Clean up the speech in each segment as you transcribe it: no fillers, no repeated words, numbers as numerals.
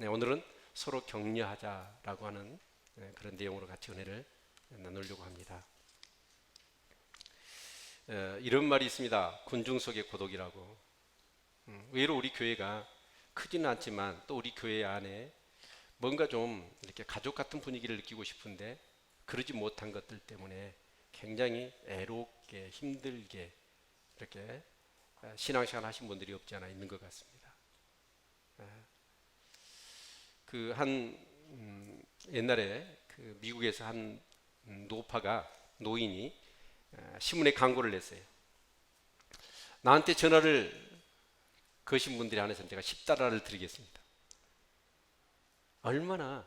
네, 오늘은 서로 격려하자라고 하는 그런 내용으로 같이 은혜를 나누려고 합니다. 이런 말이 있습니다. 군중 속의 고독이라고. 의외로 우리 교회가 크지는 않지만 또 우리 교회 안에 뭔가 좀 이렇게 가족 같은 분위기를 느끼고 싶은데 그러지 못한 것들 때문에 굉장히 애롭게 힘들게 이렇게 신앙생활 하신 분들이 없지 않아 있는 것 같습니다. 옛날에 그 미국에서 한 노인이 신문에 광고를 냈어요. 나한테 전화를 거신 분들이 안에서 제가 $10를 드리겠습니다. 얼마나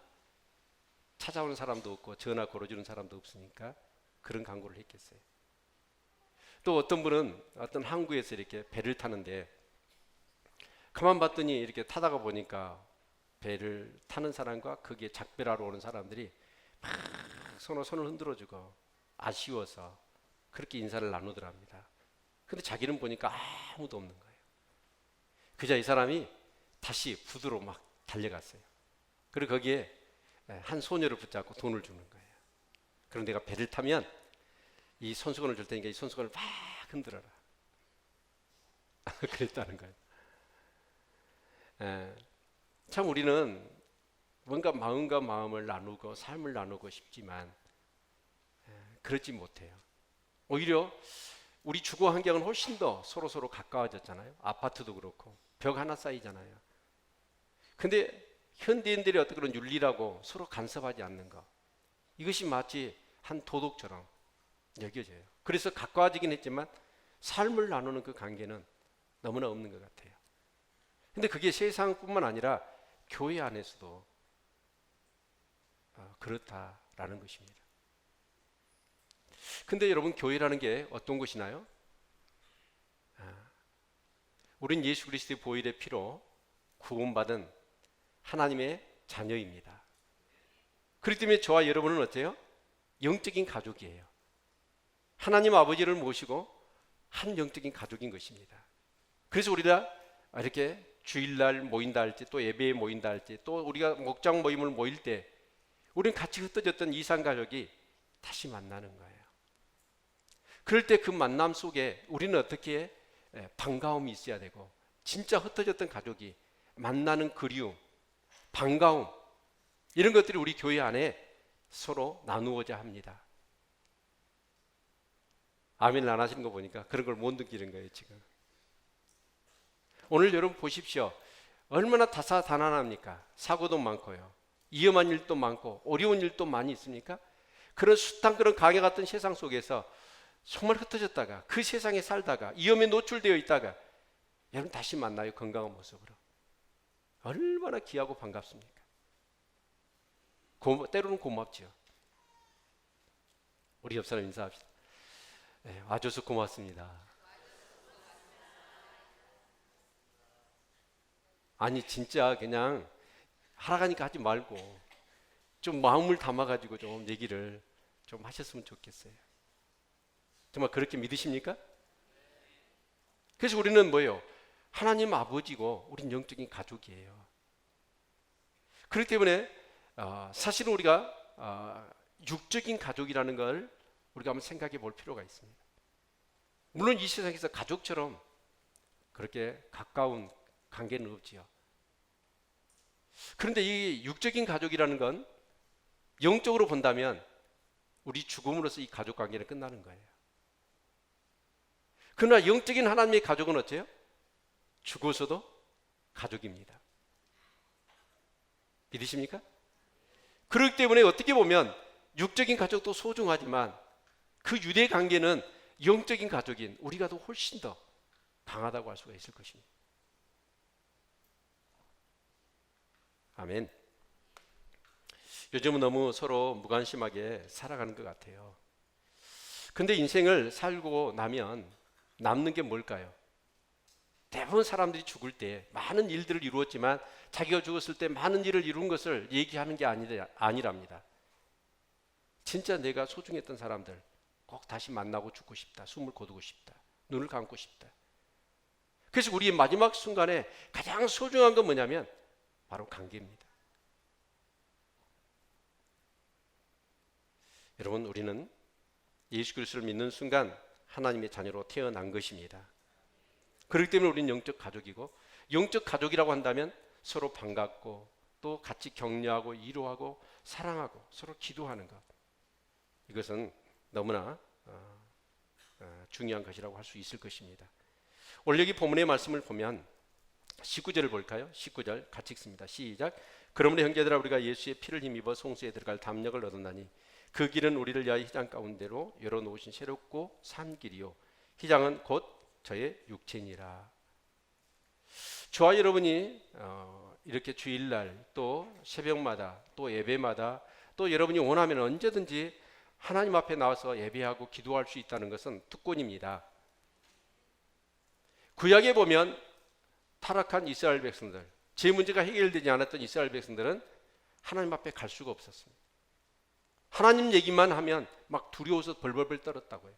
찾아오는 사람도 없고 전화 걸어주는 사람도 없으니까 그런 광고를 했겠어요. 또 어떤 분은 어떤 항구에서 이렇게 배를 타는데 가만 봤더니 이렇게 타다가 보니까 배를 타는 사람과 거기에 작별하러 오는 사람들이 막 손을 흔들어주고 아쉬워서 그렇게 인사를 나누더랍니다. 근데 자기는 보니까 아무도 없는 거예요. 그자 이 사람이 다시 부두로 막 달려갔어요. 그리고 거기에 한 소녀를 붙잡고 돈을 주는 거예요. 그럼 내가 배를 타면 이 손수건을 줄 테니까 이 손수건을 막 흔들어라. 그랬다는 거예요. 참 우리는 뭔가 마음과 마음을 나누고 삶을 나누고 싶지만 그러지 못해요. 오히려 우리 주거 환경은 훨씬 더 서로 가까워졌잖아요. 아파트도 그렇고 벽 하나 쌓이잖아요. 근데 현대인들이 어떤 그런 윤리라고 서로 간섭하지 않는 것, 이것이 마치 한 도덕처럼 여겨져요. 그래서 가까워지긴 했지만 삶을 나누는 그 관계는 너무나 없는 것 같아요. 근데 그게 세상뿐만 아니라 교회 안에서도 그렇다라는 것입니다. 근데 여러분, 교회라는 게 어떤 것이나요? 우린 예수 그리스도의 보혈의 피로 구원받은 하나님의 자녀입니다. 그렇기 때문에 저와 여러분은 어때요? 영적인 가족이에요. 하나님 아버지를 모시고 한 영적인 가족인 것입니다. 그래서 우리가 이렇게 주일날 모인다 할지 또 예배에 모인다 할지 또 우리가 목장 모임을 모일 때 우리는 같이 흩어졌던 이산가족이 다시 만나는 거예요. 그럴 때 그 만남 속에 우리는 어떻게 반가움이 있어야 되고, 진짜 흩어졌던 가족이 만나는 그리움, 반가움, 이런 것들이 우리 교회 안에 서로 나누어야 합니다. 아멘을 안 하시는 거 보니까 그런 걸 못 느끼는 거예요 지금. 오늘 여러분 보십시오. 얼마나 다사다난합니까? 사고도 많고요, 위험한 일도 많고 어려운 일도 많이 있습니까? 그런 숱한 그런 강에 같은 세상 속에서 정말 흩어졌다가 그 세상에 살다가 위험에 노출되어 있다가 여러분 다시 만나요. 건강한 모습으로. 얼마나 귀하고 반갑습니까? 때로는 고맙죠. 우리 옆 사람 인사합시다. 네, 와줘서 고맙습니다. 아니 진짜 그냥 하라가니까 하지 말고 좀 마음을 담아가지고 좀 얘기를 좀 하셨으면 좋겠어요. 정말 그렇게 믿으십니까? 그래서 우리는 뭐예요? 하나님 아버지고 우린 영적인 가족이에요. 그렇기 때문에 사실은 우리가 육적인 가족이라는 걸 우리가 한번 생각해 볼 필요가 있습니다. 물론 이 세상에서 가족처럼 그렇게 가까운 관계는 없지요. 그런데 이 육적인 가족이라는 건 영적으로 본다면 우리 죽음으로써 이 가족 관계는 끝나는 거예요. 그러나 영적인 하나님의 가족은 어때요? 죽어서도 가족입니다. 믿으십니까? 그렇기 때문에 어떻게 보면 육적인 가족도 소중하지만 그 유대 관계는 영적인 가족인 우리가 더 훨씬 더 강하다고 할 수가 있을 것입니다. 아멘. 요즘은 너무 서로 무관심하게 살아가는 것 같아요. 근데 인생을 살고 나면 남는 게 뭘까요? 대부분 사람들이 죽을 때 많은 일들을 이루었지만 자기가 죽었을 때 많은 일을 이룬 것을 얘기하는 게 아니랍니다. 진짜 내가 소중했던 사람들 꼭 다시 만나고 죽고 싶다. 숨을 거두고 싶다. 눈을 감고 싶다. 그래서 우리의 마지막 순간에 가장 소중한 건 뭐냐면 바로 관계입니다. 여러분, 우리는 예수 그리스도를 믿는 순간 하나님의 자녀로 태어난 것입니다. 그렇기 때문에 우리는 영적 가족이고, 영적 가족이라고 한다면 서로 반갑고 또 같이 격려하고 위로하고 사랑하고 서로 기도하는 것, 이것은 너무나 중요한 것이라고 할 수 있을 것입니다. 오늘 여기 본문의 말씀을 보면 19절을 볼까요? 19절 같이 읽습니다. 시작. 그러므로 형제들아, 우리가 예수의 피를 힘입어 송수에 들어갈 담력을 얻었나니 그 길은 우리를 위하여 희장 가운데로 열어놓으신 새롭고 산 길이요 희장은 곧 저의 육체니라. 저와 여러분이 이렇게 주일날 또 새벽마다 또 예배마다 또 여러분이 원하면 언제든지 하나님 앞에 나와서 예배하고 기도할 수 있다는 것은 특권입니다. 구약에 보면 타락한 이스라엘 백성들, 제 문제가 해결되지 않았던 이스라엘 백성들은 하나님 앞에 갈 수가 없었습니다. 하나님 얘기만 하면 막 두려워서 벌벌벌 떨었다고요.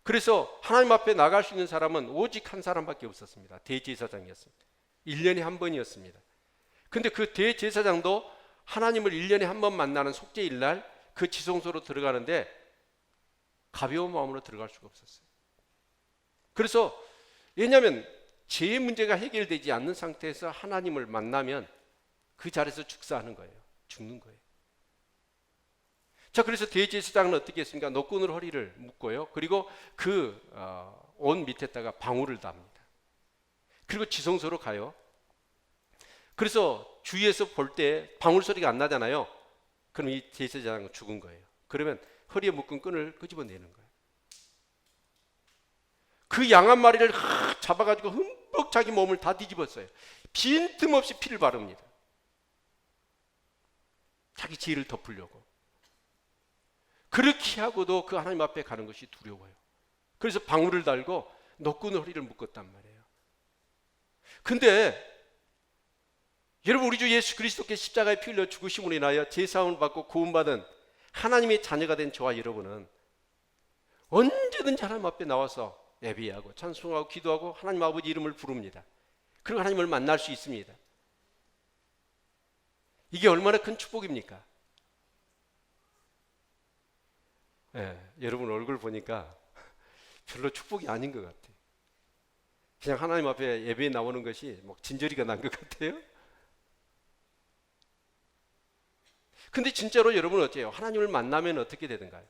그래서 하나님 앞에 나갈 수 있는 사람은 오직 한 사람밖에 없었습니다. 대제사장이었습니다. 1년에 한 번이었습니다. 근데 그 대제사장도 하나님을 1년에 한 번 만나는 속죄일 날 그 지성소로 들어가는데 가벼운 마음으로 들어갈 수가 없었어요. 그래서 왜냐하면 제 문제가 해결되지 않는 상태에서 하나님을 만나면 그 자리에서 축사하는 거예요. 죽는 거예요. 자, 그래서 대제사장은 어떻게 했습니까? 노끈으로 허리를 묶고요. 그리고 그 옷 밑에다가 방울을 답니다. 그리고 지성소로 가요. 그래서 주위에서 볼 때 방울 소리가 안 나잖아요. 그럼 이 대제사장은 죽은 거예요. 그러면 허리에 묶은 끈을 끄집어내는 거예요. 그 양 한 마리를 잡아가지고 흠뻑 자기 몸을 다 뒤집었어요. 빈틈없이 피를 바릅니다. 자기 죄를 덮으려고. 그렇게 하고도 그 하나님 앞에 가는 것이 두려워요. 그래서 방울을 달고 노끈 허리를 묶었단 말이에요. 근데 여러분, 우리 주 예수 그리스도께 십자가에 피 흘려 죽으심으로 인하여 제사함을 받고 구원받은 하나님의 자녀가 된 저와 여러분은 언제든지 하나님 앞에 나와서 예배하고 찬송하고 기도하고 하나님 아버지 이름을 부릅니다. 그리고 하나님을 만날 수 있습니다. 이게 얼마나 큰 축복입니까? 여러분 얼굴 보니까 별로 축복이 아닌 것 같아요. 그냥 하나님 앞에 예배에 나오는 것이 뭐 진저리가 난 것 같아요. 근데 진짜로 여러분은 어때요? 하나님을 만나면 어떻게 되는가요?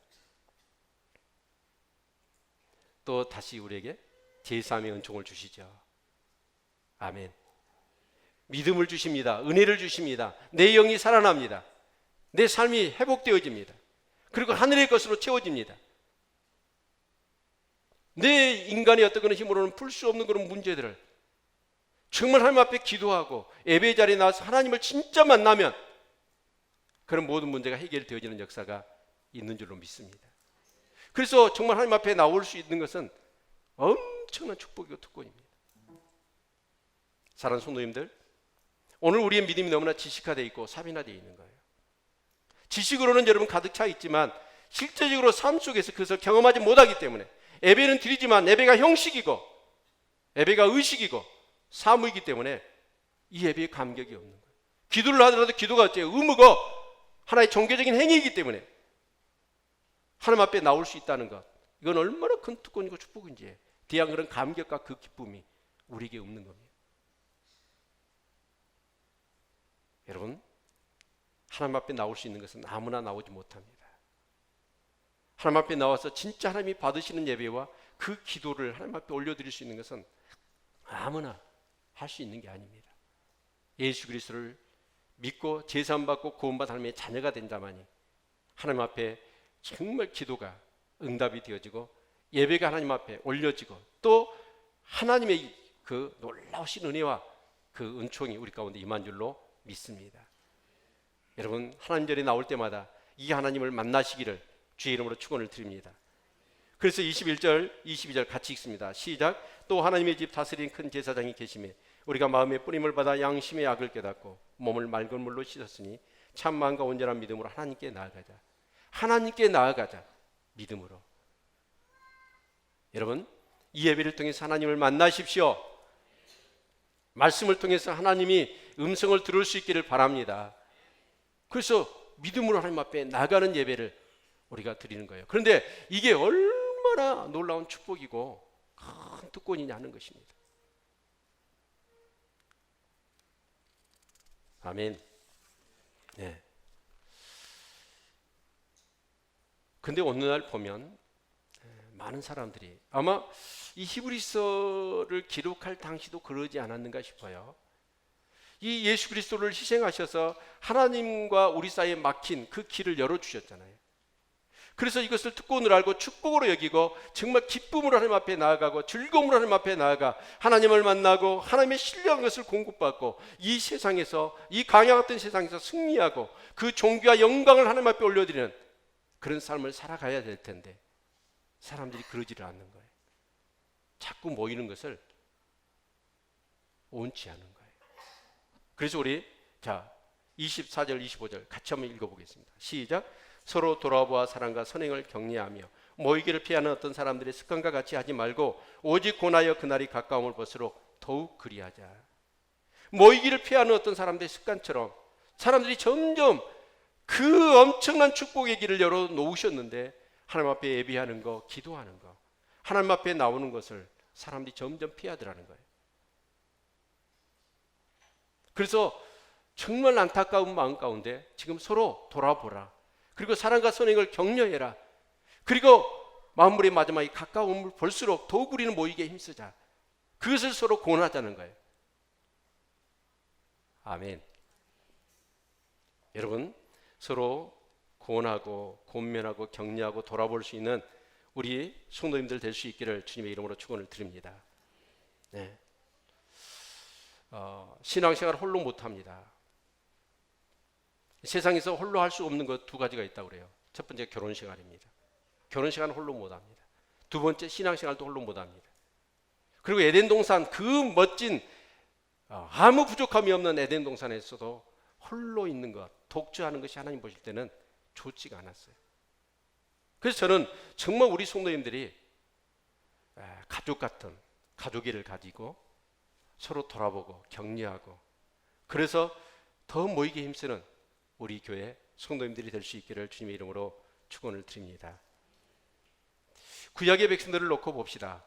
또 다시 우리에게 제3의 은총을 주시죠. 아멘. 믿음을 주십니다. 은혜를 주십니다. 내 영이 살아납니다. 내 삶이 회복되어집니다. 그리고 하늘의 것으로 채워집니다. 내 인간의 어떤 힘으로는 풀 수 없는 그런 문제들을 정말 하나님 앞에 기도하고 예배 자리에 나와서 하나님을 진짜 만나면 그런 모든 문제가 해결되어지는 역사가 있는 줄로 믿습니다. 그래서 정말 하나님 앞에 나올 수 있는 것은 엄청난 축복이고 특권입니다. 사랑하는 성도님들, 오늘 우리의 믿음이 너무나 지식화되어 있고 사빈화되어 있는 거예요. 지식으로는 여러분 가득 차 있지만 실제적으로 삶 속에서 그것을 경험하지 못하기 때문에 예배는 드리지만 예배가 형식이고 예배가 의식이고 사무이기 때문에 이 예배에 감격이 없는 거예요. 기도를 하더라도 기도가 어째요? 의무고 하나의 종교적인 행위이기 때문에 하나님 앞에 나올 수 있다는 것, 이건 얼마나 큰 특권이고 축복인지 대한 그런 감격과 그 기쁨이 우리에게 없는 겁니다. 여러분, 하나님 앞에 나올 수 있는 것은 아무나 나오지 못합니다. 하나님 앞에 나와서 진짜 하나님이 받으시는 예배와 그 기도를 하나님 앞에 올려드릴 수 있는 것은 아무나 할 수 있는 게 아닙니다. 예수 그리스도를 믿고 제사함받고 구원받은 하나님의 자녀가 된 자만이 하나님 앞에 정말 기도가 응답이 되어지고 예배가 하나님 앞에 올려지고 또 하나님의 그 놀라우신 은혜와 그 은총이 우리 가운데 임한 줄로 믿습니다. 여러분, 하나님 절에 나올 때마다 이 하나님을 만나시기를 주의 이름으로 축원을 드립니다. 그래서 21절, 22절 같이 읽습니다. 시작. 또 하나님의 집 다스리는 큰 제사장이 계시매 우리가 마음의 뿌림을 받아 양심의 악을 깨닫고 몸을 맑은 물로 씻었으니 참 마음과 온전한 믿음으로 하나님께 나아가자. 하나님께 나아가자. 믿음으로. 여러분, 이 예배를 통해서 하나님을 만나십시오. 말씀을 통해서 하나님이 음성을 들을 수 있기를 바랍니다. 그래서 믿음으로 하나님 앞에 나가는 예배를 우리가 드리는 거예요. 그런데 이게 얼마나 놀라운 축복이고 큰 특권이냐 하는 것입니다. 아멘. 네. 근데 어느 날 보면 많은 사람들이 아마 이 히브리서를 기록할 당시도 그러지 않았는가 싶어요. 이 예수 그리스도를 희생하셔서 하나님과 우리 사이에 막힌 그 길을 열어주셨잖아요. 그래서 이것을 특권을 알고 축복으로 여기고 정말 기쁨으로 하나님 앞에 나아가고 즐거움으로 하나님 앞에 나아가 하나님을 만나고 하나님의 신령한 것을 공급받고 이 세상에서, 이 강야 같은 세상에서 승리하고 그 존귀와 영광을 하나님 앞에 올려드리는 그런 삶을 살아가야 될 텐데 사람들이 그러지를 않는 거예요. 자꾸 모이는 것을 원치 않은 거예요. 그래서 우리 24절 25절 같이 한번 읽어보겠습니다. 시작. 서로 돌아보아 사랑과 선행을 격려하며 모이기를 피하는 어떤 사람들의 습관과 같이 하지 말고 오직 권하여 그날이 가까움을 볼수록 더욱 그리하자. 모이기를 피하는 어떤 사람들의 습관처럼 사람들이 점점 그 엄청난 축복의 길을 열어놓으셨는데 하나님 앞에 예배하는 거, 기도하는 거, 하나님 앞에 나오는 것을 사람들이 점점 피하더라는 거예요. 그래서 정말 안타까운 마음 가운데 지금 서로 돌아보라. 그리고 사랑과 선행을 격려해라. 그리고 만물의 마지막에 가까움을 볼수록 더욱 우리는 모이게 힘쓰자. 그것을 서로 권하자는 거예요. 아멘. 여러분, 서로 권하고 권면하고 격려하고 돌아볼 수 있는 우리 성도님들 될 수 있기를 주님의 이름으로 축원을 드립니다. 네. 신앙생활 홀로 못합니다. 세상에서 홀로 할 수 없는 것 두 가지가 있다고 그래요. 첫 번째 결혼생활입니다. 결혼생활은 홀로 못합니다. 두 번째 신앙생활도 홀로 못합니다. 그리고 에덴 동산 그 멋진 아무 부족함이 없는 에덴 동산에서도 홀로 있는 것, 독주하는 것이 하나님 보실 때는 좋지가 않았어요. 그래서 저는 정말 우리 성도님들이 가족 같은 가족애를 가지고 서로 돌아보고 격려하고 그래서 더 모이게 힘쓰는 우리 교회 성도님들이 될 수 있기를 주님의 이름으로 축원을 드립니다. 구약의 백성들을 놓고 봅시다.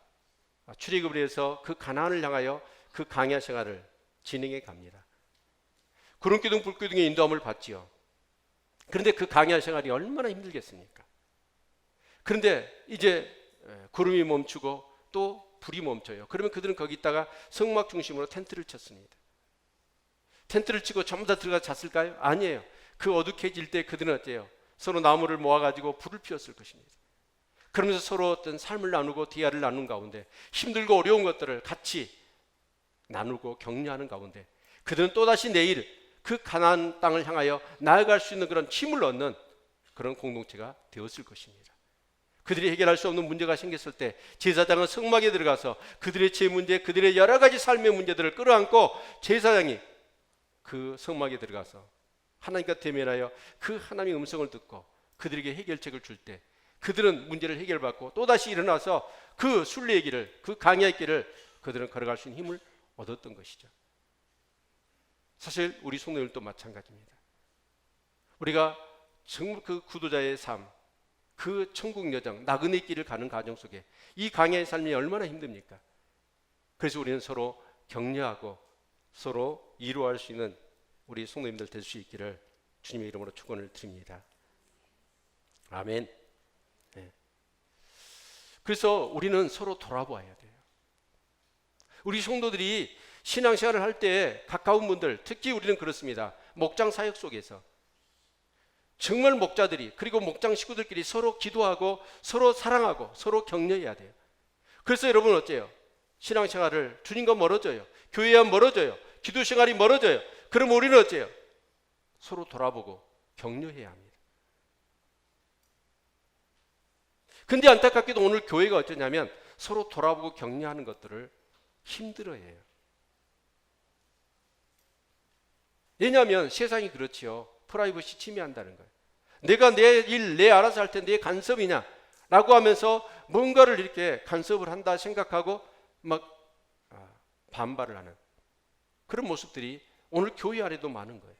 출애굽을 해서 그 가나안을 향하여 그 광야 생활을 진행해 갑니다. 구름기둥 불기둥의 인도함을 받지요. 그런데 그 광야 생활이 얼마나 힘들겠습니까? 그런데 이제 구름이 멈추고 또 불이 멈춰요. 그러면 그들은 거기 있다가 성막 중심으로 텐트를 쳤습니다. 텐트를 치고 전부 다 들어가 잤을까요? 아니에요. 그 어둑해질 때 그들은 어때요? 서로 나무를 모아가지고 불을 피웠을 것입니다. 그러면서 서로 어떤 삶을 나누고 대화를 나눈 가운데 힘들고 어려운 것들을 같이 나누고 격려하는 가운데 그들은 또다시 내일 그 가나안 땅을 향하여 나아갈 수 있는 그런 힘을 얻는 그런 공동체가 되었을 것입니다. 그들이 해결할 수 없는 문제가 생겼을 때 제사장은 성막에 들어가서 그들의 제 문제, 그들의 여러 가지 삶의 문제들을 끌어안고 제사장이 그 성막에 들어가서 하나님과 대면하여 그 하나님의 음성을 듣고 그들에게 해결책을 줄 때 그들은 문제를 해결받고 또다시 일어나서 그 순례의 길을, 그 강야의 길을 그들은 걸어갈 수 있는 힘을 얻었던 것이죠. 사실 우리 성도님들도 마찬가지입니다. 우리가 정말 그 구도자의 삶, 그 천국 여정, 나그네 길을 가는 과정 속에 이 강야의 삶이 얼마나 힘듭니까? 그래서 우리는 서로 격려하고 서로 이루어할 수 있는 우리 성도님들 될 수 있기를 주님의 이름으로 축원을 드립니다. 아멘. 네. 그래서 우리는 서로 돌아봐야 돼요. 우리 성도들이 신앙생활을 할 때 가까운 분들, 특히 우리는 그렇습니다. 목장 사역 속에서 정말 목자들이 그리고 목장 식구들끼리 서로 기도하고 서로 사랑하고 서로 격려해야 돼요. 그래서 여러분 어째요? 신앙생활을 주님과 멀어져요. 교회와 멀어져요. 기도생활이 멀어져요. 그럼 우리는 어째요? 서로 돌아보고 격려해야 합니다. 근데 안타깝게도 오늘 교회가 어쩌냐면 서로 돌아보고 격려하는 것들을 힘들어해요. 왜냐하면 세상이 그렇지요. 프라이버시 침해한다는 거예요. 내가 내 일, 내 알아서 할 텐데 간섭이냐? 라고 하면서 뭔가를 이렇게 간섭을 한다 생각하고 막 반발을 하는 그런 모습들이 오늘 교회 안에도 많은 거예요.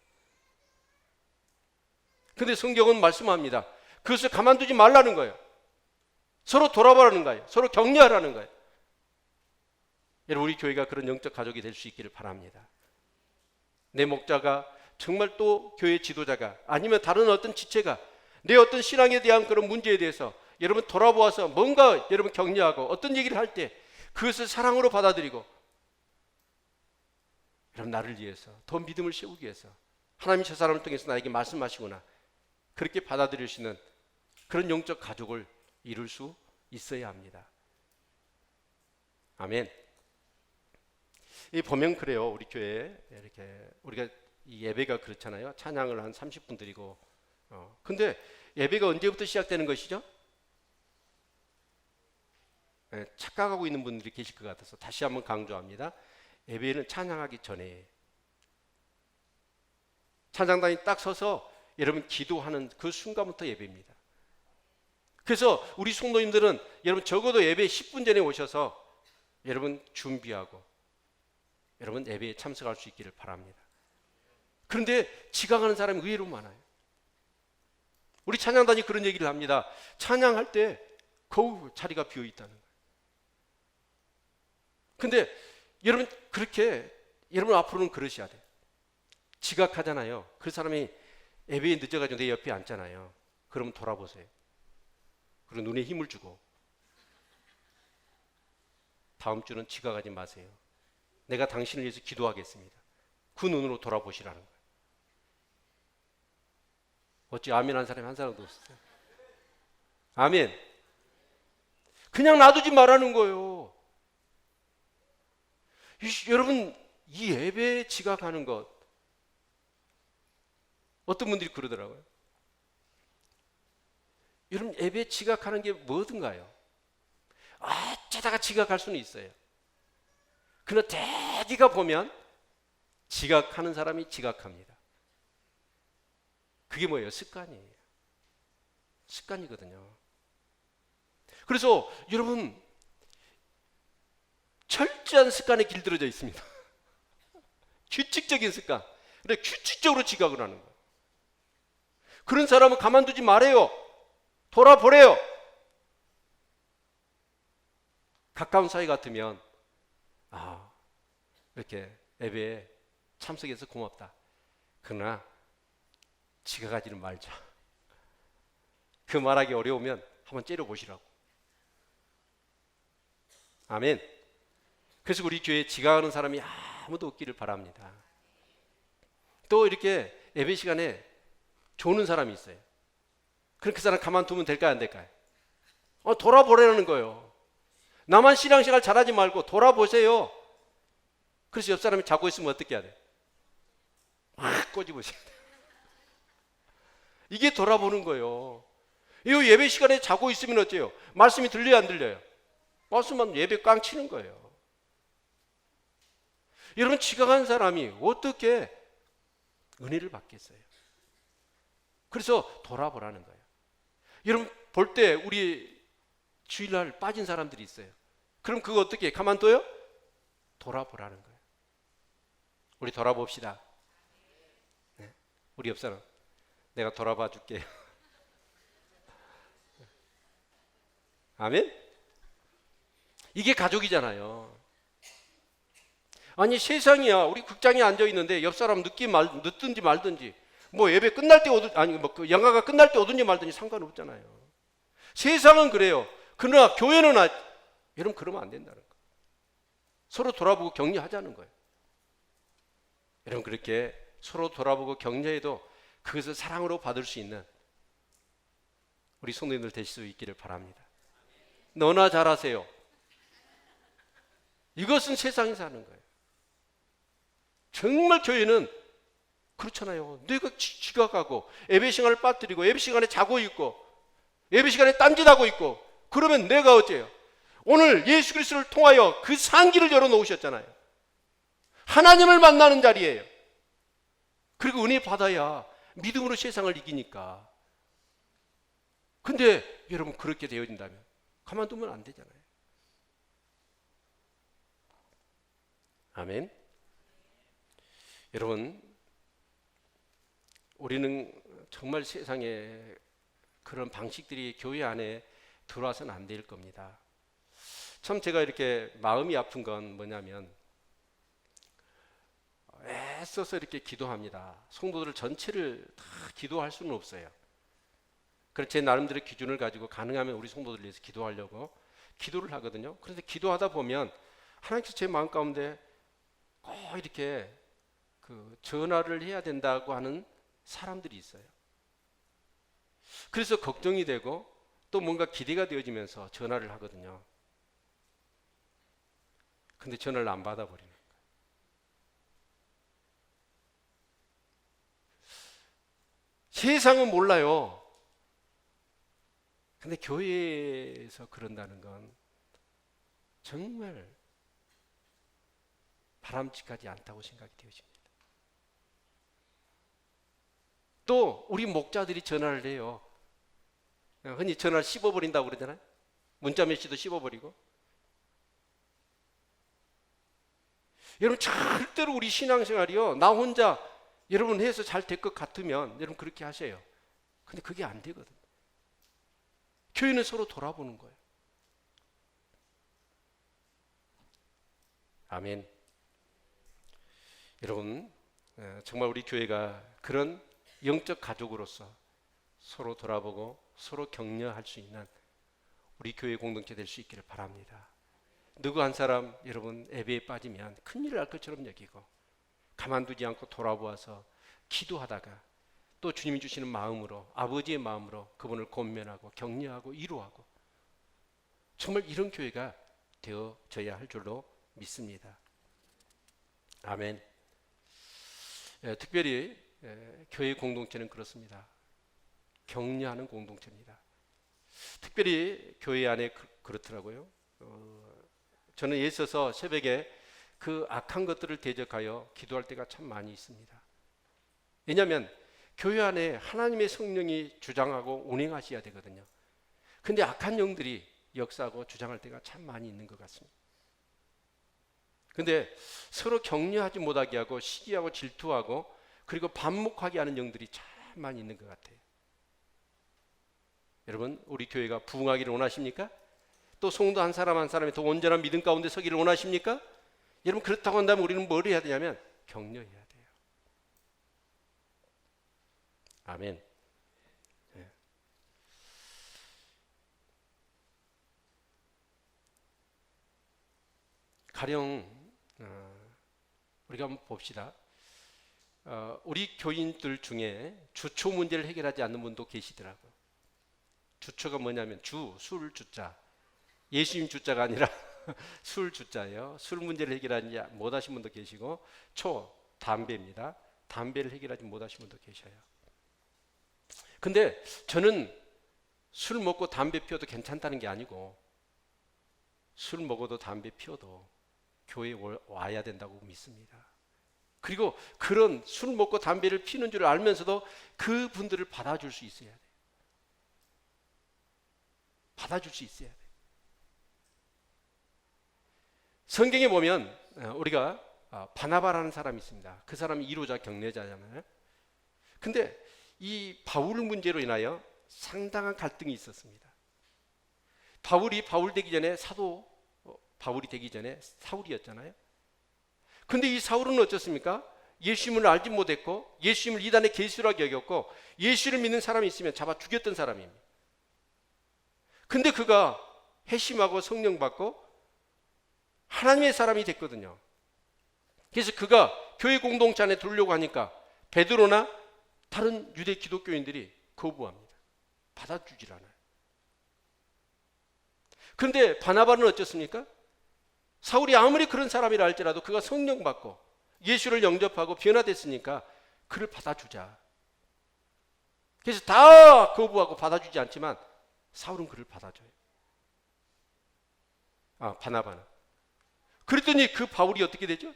근데 성경은 말씀합니다. 그것을 가만두지 말라는 거예요. 서로 돌아보라는 거예요. 서로 격려하라는 거예요. 여러분, 우리 교회가 그런 영적 가족이 될 수 있기를 바랍니다. 내 목자가 정말 또 교회 지도자가 아니면 다른 어떤 지체가 내 어떤 신앙에 대한 그런 문제에 대해서 여러분 돌아보아서 뭔가 여러분 격려하고 어떤 얘기를 할 때 그것을 사랑으로 받아들이고, 여러분 나를 위해서 더 믿음을 세우기 위해서 하나님이 저 사람을 통해서 나에게 말씀하시구나, 그렇게 받아들이시는 그런 영적 가족을 이룰 수 있어야 합니다. 아멘. 이 보면 그래요. 우리 교회 이렇게 우리가 이 예배가 그렇잖아요. 찬양을 한 30분 드리고, 근데 예배가 언제부터 시작되는 것이죠? 착각하고 있는 분들이 계실 것 같아서 다시 한번 강조합니다. 예배는 찬양하기 전에, 찬양단이 딱 서서 여러분 기도하는 그 순간부터 예배입니다. 그래서 우리 성도님들은 여러분 적어도 예배 10분 전에 오셔서 여러분 준비하고 여러분 예배에 참석할 수 있기를 바랍니다. 그런데 지각하는 사람이 의외로 많아요. 우리 찬양단이 그런 얘기를 합니다. 찬양할 때 거우 자리가 비어 있다는 거예요. 근데 여러분 그렇게 여러분 앞으로는 그러셔야 돼요. 지각하잖아요. 그 사람이 예배에 늦어가지고 내 옆에 앉잖아요. 그러면 돌아보세요. 그리고 눈에 힘을 주고 다음 주는 지각하지 마세요. 내가 당신을 위해서 기도하겠습니다. 그 눈으로 돌아보시라는 거예요. 어찌 아멘 한 사람이 한 사람도 없어요. 아멘. 그냥 놔두지 말라는 거예요. 여러분 이 예배에 지각하는 것, 어떤 분들이 그러더라고요. 여러분 예배에 지각하는 게 뭐든가요? 어쩌다가 지각할 수는 있어요. 그러나 대개가 보면 지각하는 사람이 지각합니다. 그게 뭐예요? 습관이에요. 습관이거든요. 그래서 여러분 철저한 습관에 길들여져 있습니다. 규칙적인 습관. 근데 규칙적으로 지각을 하는 거예요. 그런 사람은 가만두지 말아요. 돌아보래요. 가까운 사이 같으면 이렇게 예배에 참석해서 고맙다. 그러나 지각하지는 말자. 그 말하기 어려우면 한번 째려보시라고. 아멘. 그래서 우리 교회에 지각하는 사람이 아무도 없기를 바랍니다. 또 이렇게 예배 시간에 조는 사람이 있어요. 그럼 그 사람 가만두면 될까요, 안 될까요? 돌아보라는 거예요. 나만 신앙생활 잘하지 말고 돌아보세요. 그래서 옆 사람이 자고 있으면 어떻게 해야 돼요? 막 꼬집으셔야 돼요. 이게 돌아보는 거예요. 이 예배 시간에 자고 있으면 어때요? 말씀이 들려요, 안 들려요? 말씀만 예배 꽝 치는 거예요. 여러분 지각한 사람이 어떻게 은혜를 받겠어요? 그래서 돌아보라는 거예요. 여러분 볼 때 우리 주일날 빠진 사람들이 있어요. 그럼 그거 어떻게 해? 가만둬요? 돌아보라는 거예요. 우리 돌아봅시다. 네. 우리 옆 사람 내가 돌아봐 줄게요. 아멘? 이게 가족이잖아요. 아니 세상이야. 우리 극장에 앉아 있는데 옆 사람 늦든지 말든지, 뭐 예배 끝날 때 오든지, 아니 뭐 그 영화가 끝날 때 오든지 말든지 상관없잖아요. 세상은 그래요. 그러나 교회는 여러분 그러면 안 된다는 거예요. 서로 돌아보고 격려하자는 거예요. 여러분 그렇게 서로 돌아보고 격려해도 그것을 사랑으로 받을 수 있는 우리 성도님들 되실 수 있기를 바랍니다. 너나 잘하세요. 이것은 세상에서 하는 거예요. 정말 교회는 그렇잖아요. 내가 지각하고 예배 시간을 빠뜨리고 예배 시간에 자고 있고 예배 시간에 딴짓하고 있고, 그러면 내가 어째요? 오늘 예수 그리스도를 통하여 그 상기를 열어놓으셨잖아요. 하나님을 만나는 자리예요. 그리고 은혜 받아야 믿음으로 세상을 이기니까. 근데 여러분 그렇게 되어진다면 가만두면 안 되잖아요. 아멘. 여러분, 우리는 정말 세상에 그런 방식들이 교회 안에 들어와서는 안 될 겁니다. 참 제가 이렇게 마음이 아픈 건 뭐냐면, 애써서 이렇게 기도합니다. 성도들 전체를 다 기도할 수는 없어요. 그래서 제 나름대로 기준을 가지고 가능하면 우리 성도들 위해서 기도하려고 기도를 하거든요. 그런데 기도하다 보면 하나님께서 제 마음 가운데 꼭 이렇게 그 전화를 해야 된다고 하는 사람들이 있어요. 그래서 걱정이 되고 또 뭔가 기대가 되어지면서 전화를 하거든요. 근데 전화를 안 받아버리는 거예요. 세상은 몰라요. 근데 교회에서 그런다는 건 정말 바람직하지 않다고 생각이 되어집니다. 또 우리 목자들이 전화를 해요. 흔히 전화를 씹어버린다고 그러잖아요. 문자 메시지도 씹어버리고. 여러분, 절대로 우리 신앙생활이요, 나 혼자 여러분 해서 잘 될 것 같으면 여러분 그렇게 하세요. 근데 그게 안 되거든요. 교회는 서로 돌아보는 거예요. 아멘. 여러분, 정말 우리 교회가 그런 영적 가족으로서 서로 돌아보고 서로 격려할 수 있는 우리 교회 공동체 될 수 있기를 바랍니다. 누구 한 사람 여러분 예배에 빠지면 큰일을 할 것처럼 여기고 가만두지 않고 돌아보아서 기도하다가 또 주님이 주시는 마음으로, 아버지의 마음으로 그분을 권면하고 격려하고 위로하고, 정말 이런 교회가 되어져야 할 줄로 믿습니다. 아멘. 특별히 교회 공동체는 그렇습니다. 격려하는 공동체입니다. 특별히 교회 안에 그렇더라고요. 저는 애써서 새벽에 그 악한 것들을 대적하여 기도할 때가 참 많이 있습니다. 왜냐하면 교회 안에 하나님의 성령이 주장하고 운행하셔야 되거든요. 근데 악한 영들이 역사하고 주장할 때가 참 많이 있는 것 같습니다. 근데 서로 격려하지 못하게 하고 시기하고 질투하고 그리고 반목하게 하는 영들이 참 많이 있는 것 같아요. 여러분, 우리 교회가 부흥하기를 원하십니까? 또 성도 한 사람 한 사람이 더 온전한 믿음 가운데 서기를 원하십니까? 여러분, 그렇다고 한다면 우리는 뭘 해야 되냐면 격려해야 돼요. 아멘. 네. 가령 우리가 한번 봅시다. 우리 교인들 중에 주초 문제를 해결하지 않는 분도 계시더라고요. 주초가 뭐냐면 술 주자, 예수님 주자가 아니라 술 주자예요. 술 문제를 해결하지 못하신 분도 계시고, 담배입니다. 담배를 해결하지 못하신 분도 계셔요. 근데 저는 술 먹고 담배 피워도 괜찮다는 게 아니고, 술 먹어도 담배 피워도 교회에 와야 된다고 믿습니다. 그리고 그런 술 먹고 담배를 피는 줄 알면서도 그분들을 받아줄 수 있어야 돼요. 받아줄 수 있어야 돼요. 성경에 보면 우리가 바나바라는 사람이 있습니다. 그 사람이 이로자 격려자잖아요. 근데 이 바울 문제로 인하여 상당한 갈등이 있었습니다. 바울이 바울 되기 전에 바울이 되기 전에 사울이었잖아요. 근데 이 사울은 어쩌습니까? 예수님을 알지 못했고 예수님을 이단의 계수라고 여겼고 예수를 믿는 사람이 있으면 잡아 죽였던 사람입니다. 근데 그가 회심하고 성령 받고 하나님의 사람이 됐거든요. 그래서 그가 교회 공동체 안에 들어오려고 하니까 베드로나 다른 유대 기독교인들이 거부합니다. 받아주질 않아요. 그런데 바나바는 어쩌습니까? 사울이 아무리 그런 사람이라 할지라도 그가 성령 받고 예수를 영접하고 변화됐으니까 그를 받아주자. 그래서 다 거부하고 받아주지 않지만 사울은 그를 받아줘요. 바나바는. 그랬더니 그 바울이 어떻게 되죠?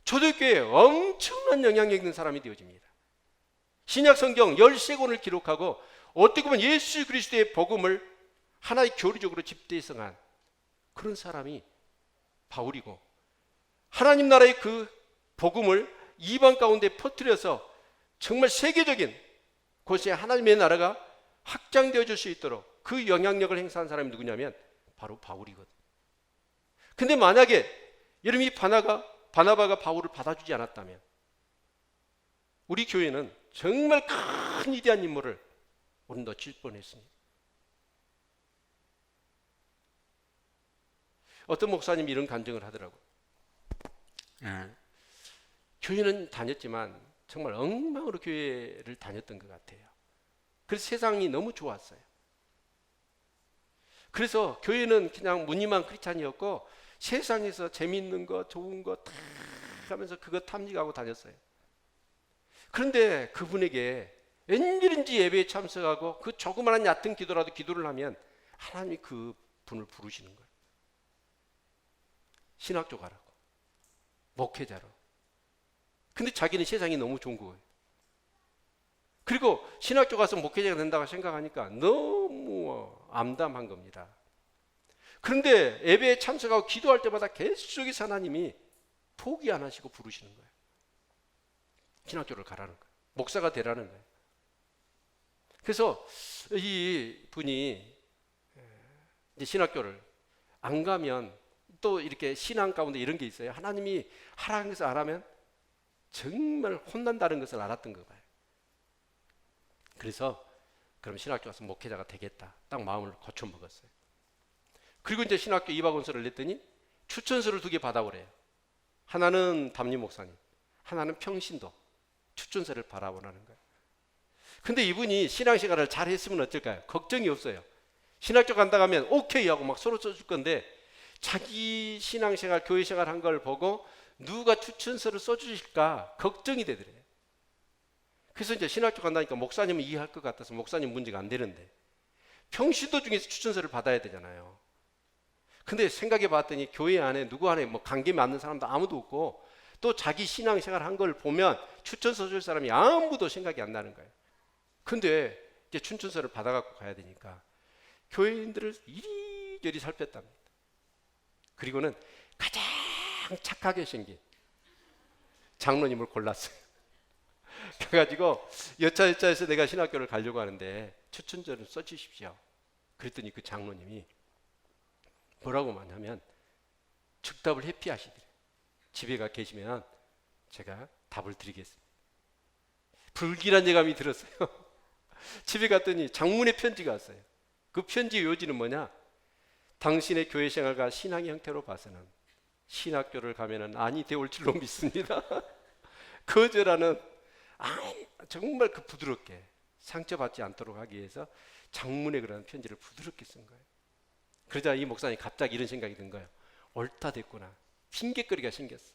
초대교회에 엄청난 영향력 있는 사람이 되어집니다. 신약 성경 13권을 기록하고 어떻게 보면 예수 그리스도의 복음을 하나의 교리적으로 집대성한 그런 사람이 바울이고, 하나님 나라의 그 복음을 이방 가운데 퍼뜨려서 정말 세계적인 곳에 하나님의 나라가 확장되어질 수 있도록 그 영향력을 행사한 사람이 누구냐면 바로 바울이거든. 근데 만약에 여러분이 바나바가 바울을 받아주지 않았다면 우리 교회는 정말 큰 위대한 인물을 우리 놓칠 뻔했습니다. 어떤 목사님이 이런 간증을 하더라고요. 교회는 다녔지만 정말 엉망으로 교회를 다녔던 것 같아요. 그래서 세상이 너무 좋았어요. 그래서 교회는 그냥 무늬만 크리스찬이었고 세상에서 재미있는 거 좋은 거 다 하면서 그거 탐닉하고 다녔어요. 그런데 그분에게 웬일인지 예배에 참석하고 그 조그마한 얕은 기도라도 기도를 하면 하나님이 그 분을 부르시는 거예요. 신학교 가라고, 목회자로. 근데 자기는 세상이 너무 좋은 거예요. 그리고 신학교 가서 목회자가 된다고 생각하니까 너무 암담한 겁니다. 그런데 예배에 참석하고 기도할 때마다 계속해서 하나님이 포기 안 하시고 부르시는 거예요. 신학교를 가라는 거예요. 목사가 되라는 거예요. 그래서 이 분이 이제 신학교를 안 가면 또 이렇게 신앙 가운데 이런 게 있어요. 하나님이 하라는 것을 안 하면 정말 혼난다는 것을 알았던 거 봐요. 그래서 그럼 신학교 가서 목회자가 되겠다. 딱 마음을 고쳐 먹었어요. 그리고 이제 신학교 입학원서를 냈더니 추천서를 2개 받아오래요. 하나는 담임 목사님, 하나는 평신도 추천서를 바라보라는 거예요. 근데 이분이 신앙생활을 잘 했으면 어떨까요? 걱정이 없어요. 신학교 간다 하면 오케이 하고 막 서로 써줄 건데 자기 신앙생활, 교회생활 한 걸 보고 누가 추천서를 써주실까 걱정이 되더래요. 그래서 이제 신학교 간다니까 목사님은 이해할 것 같아서 목사님 문제가 안 되는데 평신도 중에서 추천서를 받아야 되잖아요. 근데 생각해 봤더니 교회 안에 누구 안에 뭐 관계 맞는 사람도 아무도 없고 또 자기 신앙생활 한 걸 보면 추천서 줄 사람이 아무도 생각이 안 나는 거예요. 근데 이제 추천서를 받아갖고 가야 되니까 교회인들을 이리저리 살폈답니다. 그리고는 가장 착하게 생긴 장로님을 골랐어요. 그래가지고 여차여차해서 내가 신학교를 가려고 하는데 추천서를 써주십시오. 그랬더니 그 장로님이 뭐라고 말하냐면 즉답을 회피하시더래요. 집에 가 계시면 제가 답을 드리겠습니다. 불길한 예감이 들었어요. 집에 갔더니 장문의 편지가 왔어요. 그 편지의 요지는 뭐냐? 당신의 교회 생활과 신앙의 형태로 봐서는 신학교를 가면은 아니 되올 줄로 믿습니다. 거절하는 정말 그 부드럽게 상처받지 않도록 하기 위해서 장문의 그런 편지를 부드럽게 쓴 거예요. 그러자 이 목사님이 갑자기 이런 생각이 든 거예요. 옳다 됐구나. 핑계거리가 생겼어.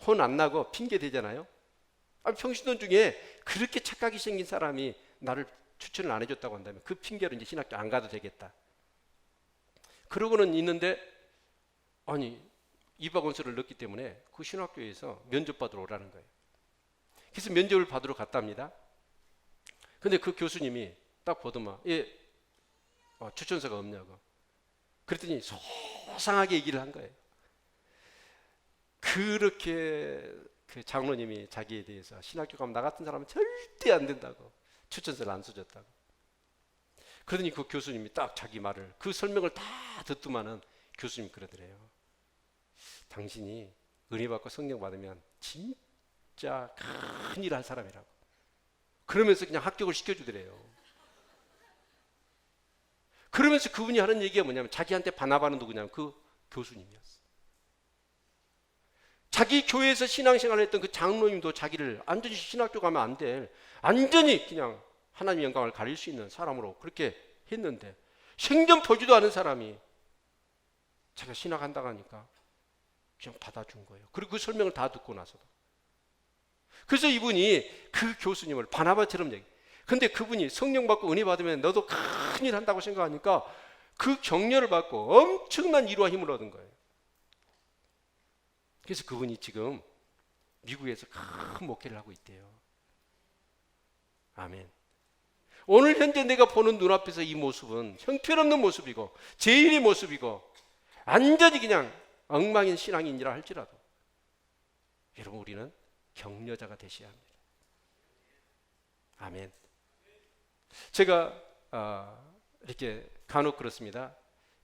혼 안 나고 핑계 대잖아요. 평신도 중에 그렇게 착하게 생긴 사람이 나를 추천을 안 해줬다고 한다면 그 핑계로 이제 신학교 안 가도 되겠다. 그러고는 있는데 입학원서를 넣었기 때문에 그 신학교에서 면접받으러 오라는 거예요. 그래서 면접을 받으러 갔답니다. 근데 그 교수님이 딱 보더만 추천서가 없냐고. 그랬더니 소상하게 얘기를 한 거예요. 그렇게 그 장로님이 자기에 대해서 신학교 가면 나 같은 사람은 절대 안 된다고 추천서를 안 써줬다고. 그러더니 그 교수님이 딱 자기 말을 그 설명을 다 듣더만은 교수님이 그러더래요. 당신이 은혜 받고 성령 받으면 진짜 큰일 할 사람이라고. 그러면서 그냥 합격을 시켜주더래요. 그러면서 그분이 하는 얘기가 뭐냐면 자기한테 바나바는 누구냐면 그 교수님이었어. 자기 교회에서 신앙생활을 했던 그 장로님도 자기를 완전히 신학교 가면 안 돼. 완전히 그냥 하나님의 영광을 가릴 수 있는 사람으로 그렇게 했는데 생전 보지도 않은 사람이 자기가 신학한다고 하니까 그냥 받아준 거예요. 그리고 그 설명을 다 듣고 나서도. 그래서 이분이 그 교수님을 바나바처럼 얘기. 근데 그분이 성령 받고 은혜 받으면 너도 큰일 한다고 생각하니까 그 격려를 받고 엄청난 위로와 힘을 얻은 거예요. 그래서 그분이 지금 미국에서 큰 목회를 하고 있대요. 아멘. 오늘 현재 내가 보는 눈앞에서 이 모습은 형편없는 모습이고 제일의 모습이고 완전히 그냥 엉망인 신앙인이라 할지라도 여러분, 우리는 격려자가 되셔야 합니다. 아멘. 제가 이렇게 간혹 그렇습니다.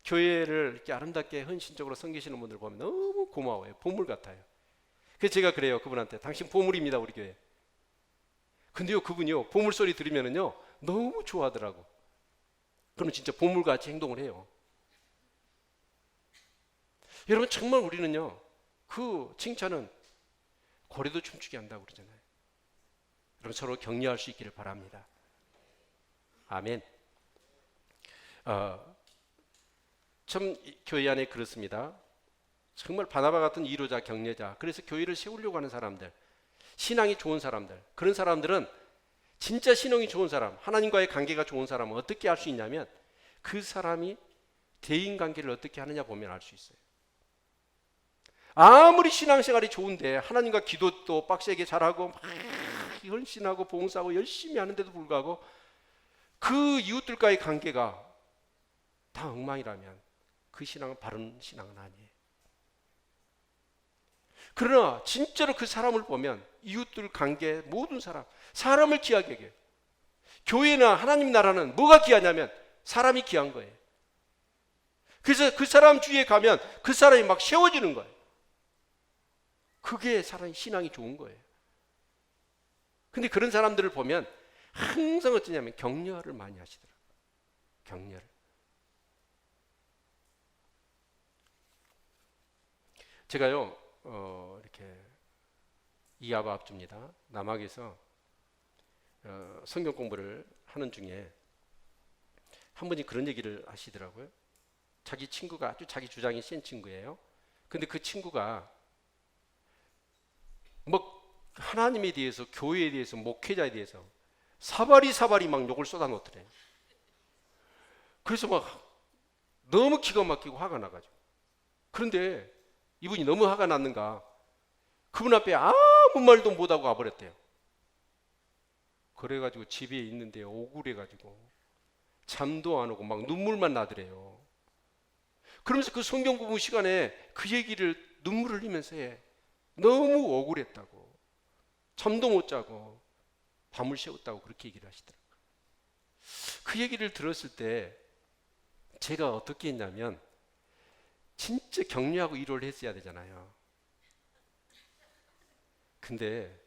교회를 이렇게 아름답게 헌신적으로 섬기시는 분들 보면 너무 고마워요. 보물 같아요. 그래서 제가 그래요. 그분한테 당신 보물입니다, 우리 교회. 근데요, 그분이요, 보물 소리 들으면은요 너무 좋아하더라고. 그러면 진짜 보물같이 행동을 해요. 여러분, 정말 우리는요, 그 칭찬은 고래도 춤추게 한다고 그러잖아요. 여러분, 서로 격려할 수 있기를 바랍니다. 아멘. 참 교회 안에 그렇습니다. 정말 바나바 같은 이로자, 격려자, 그래서 교회를 세우려고 하는 사람들, 신앙이 좋은 사람들, 그런 사람들은 진짜 신앙이 좋은 사람, 하나님과의 관계가 좋은 사람은 어떻게 할 수 있냐면 그 사람이 대인관계를 어떻게 하느냐 보면 알 수 있어요. 아무리 신앙생활이 좋은데 하나님과 기도도 빡세게 잘하고 막 헌신하고 봉사하고 열심히 하는데도 불구하고 그 이웃들과의 관계가 다 엉망이라면 그 신앙은 바른 신앙은 아니에요. 그러나 진짜로 그 사람을 보면 이웃들 관계, 모든 사람을 귀하게 여겨요. 교회나 하나님 나라는 뭐가 귀하냐면 사람이 귀한 거예요. 그래서 그 사람 주위에 가면 그 사람이 막 세워지는 거예요. 그게 사람이 신앙이 좋은 거예요. 근데 그런 사람들을 보면 항상 어떠냐면 격려를 많이 하시더라고요. 격려를. 제가요, 이렇게 이하바 압주입니다. 남학에서 성경 공부를 하는 중에 한 분이 그런 얘기를 하시더라고요. 자기 친구가 아주 자기 주장이 센 친구예요. 근데 그 친구가 뭐 하나님에 대해서, 교회에 대해서, 목회자에 대해서 사바리 막 욕을 쏟아놓더래요. 그래서 막 너무 기가 막히고 화가 나가지고. 그런데 이분이 너무 화가 났는가 그분 앞에 아무 말도 못하고 가버렸대요. 그래가지고 집에 있는데 억울해가지고 잠도 안 오고 막 눈물만 나더래요. 그러면서 그 성경 공부 시간에 그 얘기를 눈물을 흘리면서 해. 너무 억울했다고, 잠도 못 자고 밤을 새웠다고 그렇게 얘기를 하시더라고요. 그 얘기를 들었을 때 제가 어떻게 했냐면 진짜 격려하고 위로를 했어야 되잖아요. 근데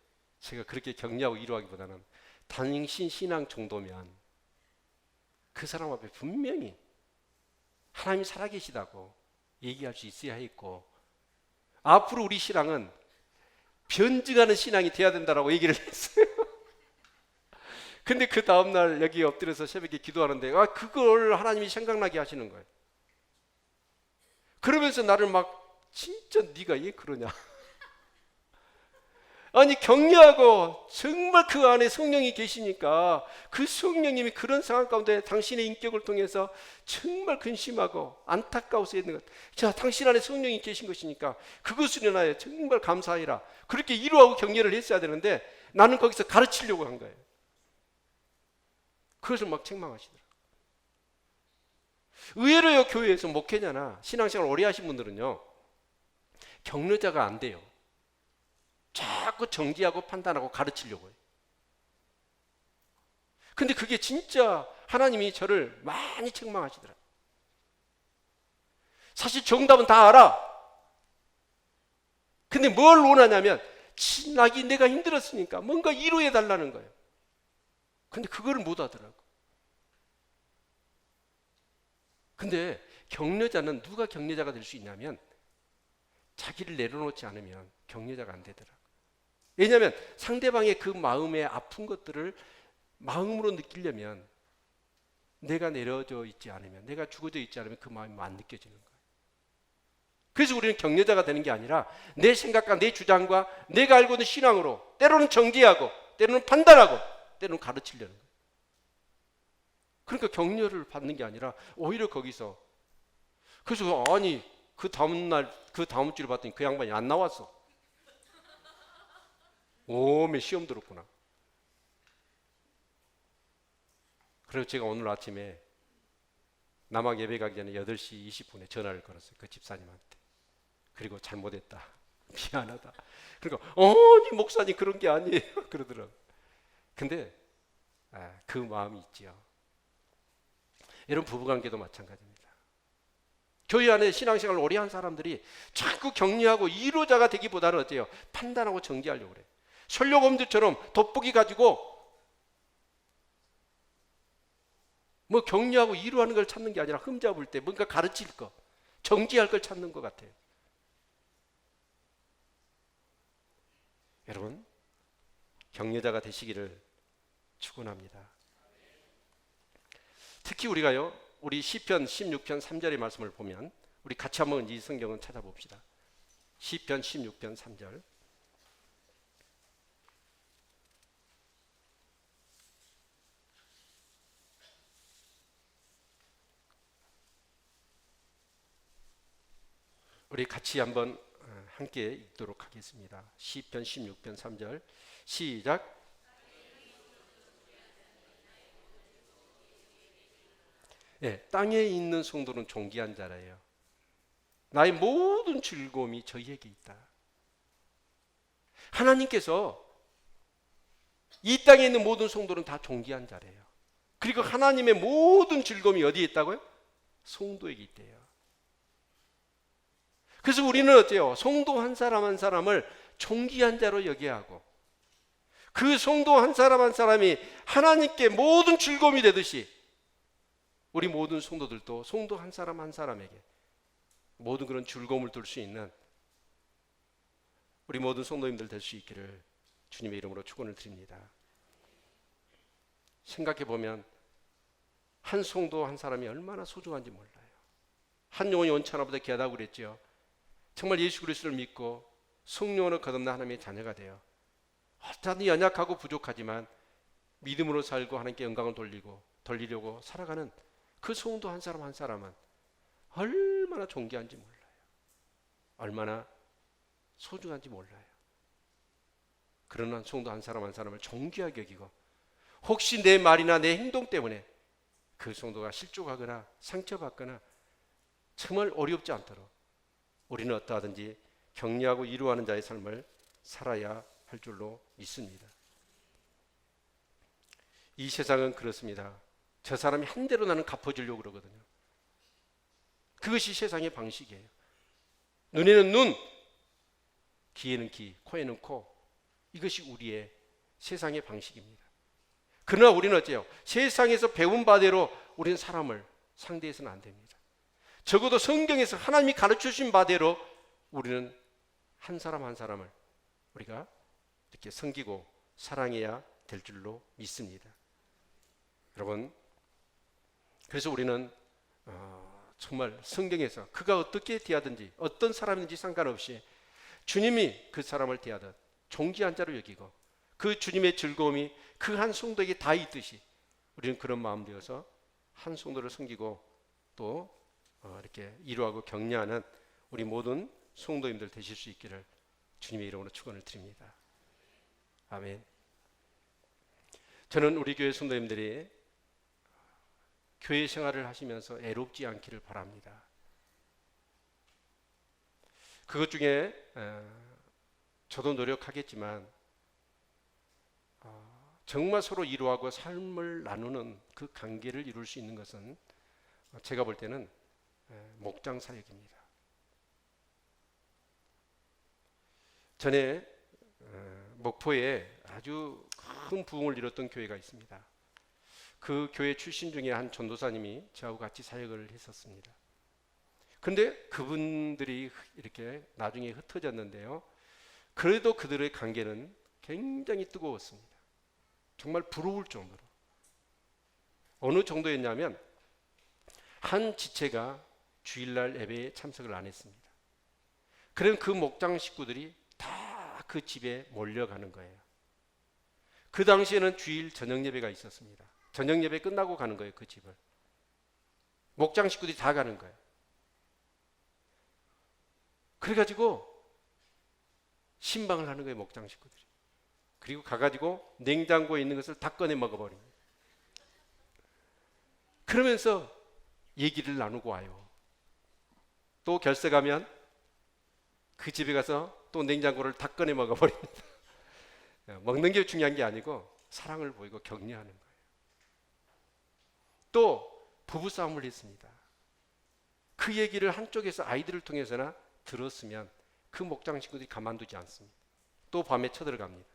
제가 그렇게 격려하고 위로하기보다는 당신 신앙 정도면 그 사람 앞에 분명히 하나님이 살아계시다고 얘기할 수 있어야 했고, 앞으로 우리 신앙은 변증하는 신앙이 돼야 된다라고 얘기를 했어요. 근데 그 다음날 여기 엎드려서 새벽에 기도하는데 그걸 하나님이 생각나게 하시는 거예요. 그러면서 나를 막 진짜 네가 왜 그러냐. 아니, 격려하고 정말 그 안에 성령이 계시니까 그 성령님이 그런 상황 가운데 당신의 인격을 통해서 정말 근심하고 안타까워서 있는 것. 자, 당신 안에 성령이 계신 것이니까 그것을 인하여 정말 감사해라. 그렇게 위로하고 격려를 했어야 되는데 나는 거기서 가르치려고 한 거예요. 그것을 막 책망하시더라고요. 의외로요, 교회에서 목회자나 신앙생활 오래 하신 분들은요 격려자가 안 돼요. 자꾸 정지하고 판단하고 가르치려고 해요. 근데 그게 진짜 하나님이 저를 많이 책망하시더라고요. 사실 정답은 다 알아. 근데 뭘 원하냐면 내가 힘들었으니까 뭔가 위로해 달라는 거예요. 근데 그거를 못 하더라고요. 근데 격려자는 누가 격려자가 될 수 있냐면 자기를 내려놓지 않으면 격려자가 안 되더라고요. 왜냐하면 상대방의 그 마음의 아픈 것들을 마음으로 느끼려면 내가 내려져 있지 않으면, 내가 죽어져 있지 않으면 그 마음이 안 느껴지는 거예요. 그래서 우리는 격려자가 되는 게 아니라 내 생각과 내 주장과 내가 알고 있는 신앙으로 때로는 정죄하고 때로는 판단하고 때로는 가르치려는 거예요. 그러니까 격려를 받는 게 아니라 오히려 거기서, 그래서 아니 그 다음 주를 봤더니 그 양반이 안 나왔어. 오메 시험 들었구나. 그래서 제가 오늘 아침에 남학 예배 가기 전에 8시 20분에 전화를 걸었어요. 그 집사님한테. 그리고 잘못했다. 미안하다. 그러니까 아니 목사님 그런 게 아니에요. 그러더라고요. 근데 그 마음이 있지요. 여러분 부부관계도 마찬가지입니다. 교회 안에 신앙생활을 오래 한 사람들이 자꾸 격려하고 이루자가 되기보다는 어때요? 판단하고 정지하려고 그래요. 설교검들처럼 돋보기 가지고 뭐 격려하고 이루하는 걸 찾는 게 아니라 흠잡을 때 뭔가 가르칠 거, 정지할 걸 찾는 것 같아요. 여러분 격려자가 되시기를 축원합니다. 특히 우리가요, 우리 시편 16편 3절의 말씀을 보면 우리 같이 한번 이 성경을 찾아봅시다. 시편 16편 3절. 우리 같이 한번 함께 읽도록 하겠습니다. 시편 16편 3절 시작. 네, 땅에 있는 성도는 존귀한 자라예요. 나의 모든 즐거움이 저희에게 있다. 하나님께서 이 땅에 있는 모든 성도는 다 존귀한 자래요. 그리고 하나님의 모든 즐거움이 어디에 있다고요? 성도에게 있대요. 그래서 우리는 어때요? 성도 한 사람 한 사람을 존귀한 자로 여겨야 하고, 그 성도 한 사람 한 사람이 하나님께 모든 즐거움이 되듯이 우리 모든 성도들도 성도 한 사람 한 사람에게 모든 그런 즐거움을 줄 수 있는 우리 모든 성도님들 될 수 있기를 주님의 이름으로 축원을 드립니다. 생각해 보면 한 성도 한 사람이 얼마나 소중한지 몰라요. 한 영혼이 원천하보다 귀하다고 그랬죠. 정말 예수 그리스도를 믿고 성령으로 거듭난 하나님의 자녀가 돼요. 어쩌니 연약하고 부족하지만 믿음으로 살고 하나님께 영광을 돌리려고 살아가는 그 성도 한 사람 한 사람은 얼마나 존귀한지 몰라요. 얼마나 소중한지 몰라요. 그러나 성도 한 사람 한 사람을 존귀하게 여기고, 혹시 내 말이나 내 행동 때문에 그 성도가 실족하거나 상처받거나 정말 어렵지 않도록 우리는 어떠하든지 격려하고 위로하는 자의 삶을 살아야 할 줄로 믿습니다. 이 세상은 그렇습니다. 저 사람이 한 대로 나는 갚아주려고 그러거든요. 그것이 세상의 방식이에요. 눈에는 눈, 귀에는 귀, 코에는 코. 이것이 우리의 세상의 방식입니다. 그러나 우리는 어째요? 세상에서 배운 바대로 우리는 사람을 상대해서는 안 됩니다. 적어도 성경에서 하나님이 가르쳐 주신 바대로 우리는 한 사람 한 사람을 우리가 이렇게 섬기고 사랑해야 될 줄로 믿습니다. 여러분, 그래서 우리는 정말 성경에서 그가 어떻게 대하든지 어떤 사람인지 상관없이 주님이 그 사람을 대하듯 존귀한 자로 여기고, 그 주님의 즐거움이 그 한 성도에게 다 있듯이 우리는 그런 마음 되어서 한 성도를 섬기고 또 이렇게 위로하고 격려하는 우리 모든 성도님들 되실 수 있기를 주님의 이름으로 축원을 드립니다. 아멘. 저는 우리 교회 성도님들이 교회 생활을 하시면서 애롭지 않기를 바랍니다. 그것 중에 저도 노력하겠지만 정말 서로 위로하고 삶을 나누는 그 관계를 이룰 수 있는 것은 제가 볼 때는 목장 사역입니다. 전에 목포에 아주 큰 부흥을 이뤘던 교회가 있습니다. 그 교회 출신 중에 한 전도사님이 저하고 같이 사역을 했었습니다. 그런데 그분들이 이렇게 나중에 흩어졌는데요, 그래도 그들의 관계는 굉장히 뜨거웠습니다. 정말 부러울 정도로. 어느 정도였냐면 한 지체가 주일날 예배에 참석을 안 했습니다. 그럼 그 목장 식구들이 다 그 집에 몰려가는 거예요. 그 당시에는 주일 저녁 예배가 있었습니다. 저녁 예배 끝나고 가는 거예요. 그 집을. 목장 식구들이 다 가는 거예요. 그래가지고 신방을 하는 거예요. 목장 식구들이. 그리고 가가지고 냉장고에 있는 것을 다 꺼내 먹어버립니다. 그러면서 얘기를 나누고 와요. 또 결석하면 그 집에 가서 또 냉장고를 다 꺼내 먹어버립니다. 먹는 게 중요한 게 아니고 사랑을 보이고 격려하는 거예요. 또 부부싸움을 했습니다. 그 얘기를 한쪽에서 아이들을 통해서나 들었으면 그 목장 식구들이 가만두지 않습니다. 또 밤에 쳐들어갑니다.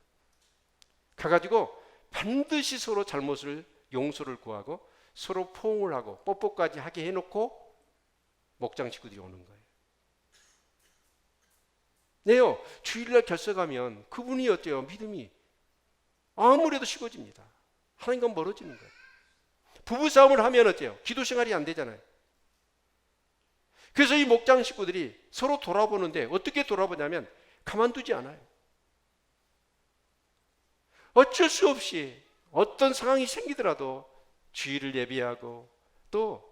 가가지고 반드시 서로 잘못을 용서를 구하고 서로 포옹을 하고 뽀뽀까지 하게 해놓고 목장 식구들이 오는 거예요. 네요. 주일날 결석하면 그분이 어때요? 믿음이 아무래도 식어집니다. 하나님과 멀어지는 거예요. 부부싸움을 하면 어때요? 기도 생활이 안 되잖아요. 그래서 이 목장 식구들이 서로 돌아보는데 어떻게 돌아보냐면 가만두지 않아요. 어쩔 수 없이 어떤 상황이 생기더라도 주의를 예비하고 또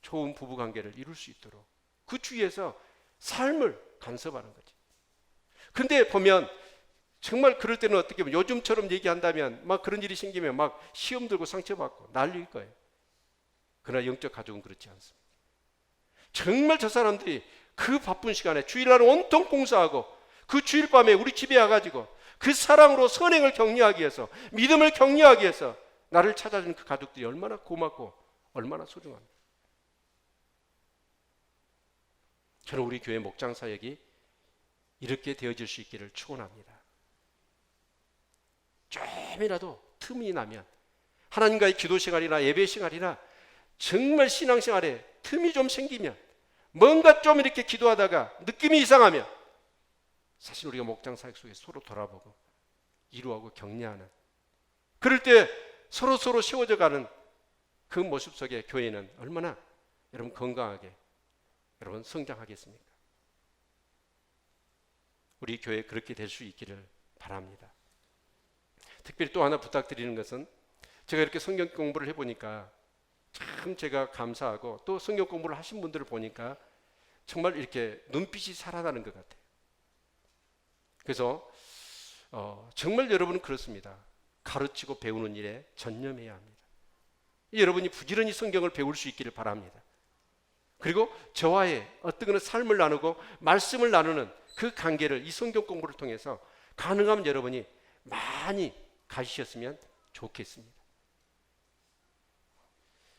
좋은 부부관계를 이룰 수 있도록 그 주위에서 삶을 간섭하는 거지. 근데 보면 정말 그럴 때는 어떻게 보면 요즘처럼 얘기한다면 막 그런 일이 생기면 막 시험 들고 상처받고 난리일 거예요. 그러나 영적 가족은 그렇지 않습니다. 정말 저 사람들이 그 바쁜 시간에 주일날은 온통 봉사하고 그 주일 밤에 우리 집에 와가지고 그 사랑으로 선행을 격려하기 위해서 믿음을 격려하기 위해서 나를 찾아주는 그 가족들이 얼마나 고맙고 얼마나 소중합니다. 저는 우리 교회 목장 사역이 이렇게 되어질 수 있기를 축원합니다. 좀이라도 틈이 나면 하나님과의 기도 시간이나 예배 시간이나 정말 신앙생활에 틈이 좀 생기면 뭔가 좀 이렇게 기도하다가 느낌이 이상하면 사실 우리가 목장 사역 속에 서로 돌아보고 위로하고 격려하는 그럴 때 서로 세워져 가는 그 모습 속에 교회는 얼마나 여러분 건강하게 여러분 성장하겠습니까? 우리 교회 그렇게 될 수 있기를 바랍니다. 특별히 또 하나 부탁드리는 것은 제가 이렇게 성경 공부를 해보니까 참 제가 감사하고 또 성경 공부를 하신 분들을 보니까 정말 이렇게 눈빛이 살아나는 것 같아요. 그래서 정말 여러분은 그렇습니다. 가르치고 배우는 일에 전념해야 합니다. 여러분이 부지런히 성경을 배울 수 있기를 바랍니다. 그리고 저와의 어떤 삶을 나누고 말씀을 나누는 그 관계를 이 성경 공부를 통해서 가능하면 여러분이 많이 가지셨으면 좋겠습니다.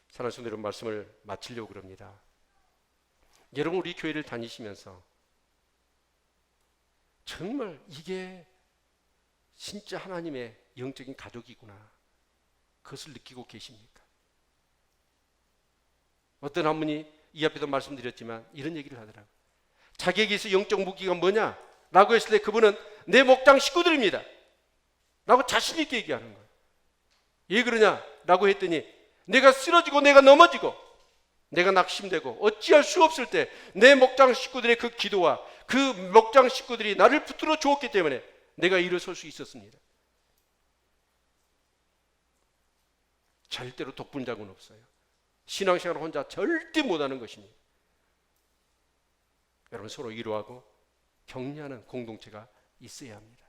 사랑하는 성도 여러분, 말씀을 마치려고 그럽니다. 여러분 우리 교회를 다니시면서 정말 이게 진짜 하나님의 영적인 가족이구나 그것을 느끼고 계십니까? 어떤 한 분이 이 앞에도 말씀드렸지만 이런 얘기를 하더라고요. 자기에게서 영적 무기가 뭐냐? 라고 했을 때 그분은 내 목장 식구들입니다 라고 자신 있게 얘기하는 거예요. 왜 그러냐? 라고 했더니 내가 쓰러지고 내가 넘어지고 내가 낙심되고 어찌할 수 없을 때 내 목장 식구들의 그 기도와 그 목장 식구들이 나를 붙들어 주었기 때문에 내가 일어설 수 있었습니다. 절대로 독분자군 없어요. 신앙생활 혼자 절대 못하는 것입니다. 여러분 서로 위로하고 격려하는 공동체가 있어야 합니다.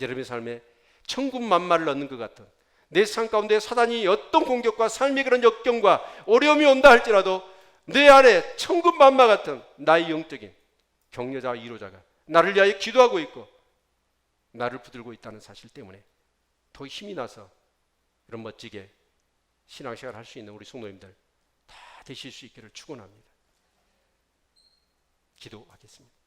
여러분의 삶에 천군만마를 얻는 것 같은 내 삶 가운데 사단이 어떤 공격과 삶의 그런 역경과 어려움이 온다 할지라도 내 안에 천군만마 같은 나의 영적인 격려자와 위로자가 나를 위하여 기도하고 있고 나를 붙들고 있다는 사실 때문에 더 힘이 나서 이런 멋지게 신앙생활을 할 수 있는 우리 성도님들 다 되실 수 있기를 축원합니다. 기도하겠습니다.